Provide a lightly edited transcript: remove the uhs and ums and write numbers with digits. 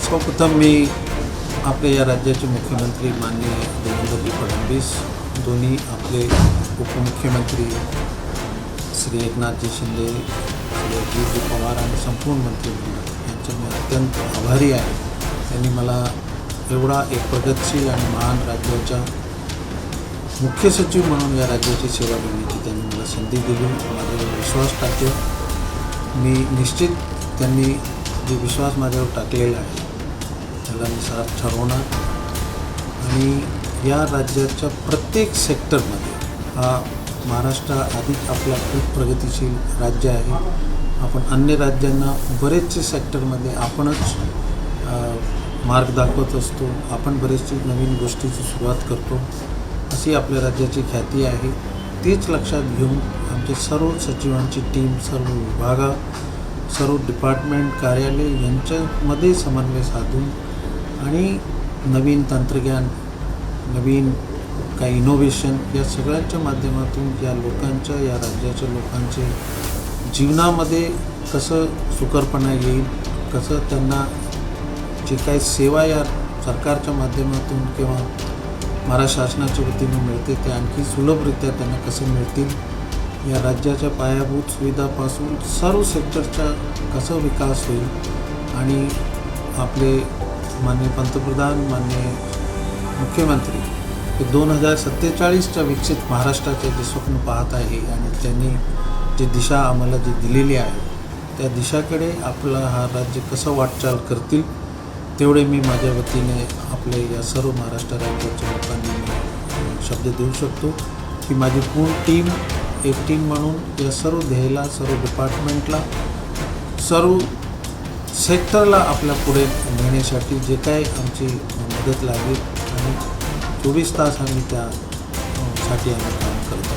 सर्वप्रथम मी आपल्या या राज्याचे मुख्यमंत्री माननीय देवेंद्रजी फडणवीस, दोन्ही आपले उपमुख्यमंत्री श्री एकनाथजी शिंदे, श्री अजितजी पवार आणि संपूर्ण मंत्रिमंडळ यांचे मी अत्यंत आभारी आहे. त्यांनी मला एवढा एक प्रगतशील आणि महान राज्याच्या मुख्य सचिव म्हणून या राज्याची सेवा देण्याची त्यांनी मला संधी दिली, माझ्यावर विश्वास टाकला. मी निश्चित त्यांनी जे विश्वास माझ्यावर टाकलेला आहे त्याला मी साथ ठरवणार आणि या राज्याच्या प्रत्येक सेक्टरमध्ये हा महाराष्ट्र आधीच आपला खूप प्रगतिशील राज्य आहे. आपण अन्य राज्यांना बरेचसे सेक्टरमध्ये आपणच मार्ग दाखवत असतो, आपण बरेचसे नवीन गोष्टीची सुरुवात करतो, अशी आपल्या राज्याची ख्याती आहे. तेच लक्षात घेऊन आमचे सर्व सचिवांची टीम, सर्व विभाग, सर्व डिपार्टमेंट, कार्यालय यांच्यामध्ये समन्वय साधून आणि नवीन तंत्रज्ञान, नवीन काही इनोव्हेशन या सगळ्यांच्या माध्यमातून या लोकांच्या, या राज्याच्या लोकांचे जीवनामध्ये कसं सुकरपणा येईल, कसं त्यांना जे काही सेवा या सरकारच्या माध्यमातून किंवा महाराष्ट्र शासनाच्या वतीने मिळते ते आणखी सुलभरित्या त्यांना कसं मिळतील, या राज्याच्या पायाभूत सुविधापासून सर्व सेक्टरचा कसं विकास होईल आणि आपले माननीय पंतप्रधान, माननीय मुख्यमंत्री हे 2047च्या विकसित महाराष्ट्राचे जे स्वप्न पाहत आहे आणि त्यांनी जी दिशा आम्हाला जी दिलेली आहे त्या दिशाकडे आपला हा राज्य कसं वाटचाल करतील तेवढे मी माझ्या वतीने आपले या सर्व महाराष्ट्र राज्याच्या लोकांनी शब्द देऊ शकतो की माझी पूर्ण टीम एक टीम म्हणून या सर्व ध्येयाला, सर्व डिपार्टमेंटला, सर्व सेक्टरला आपल्या पुढे नेण्यासाठी जे काही आमची मदत लागेल आणि 24 तास आम्ही त्यासाठी आम्ही काम करतो.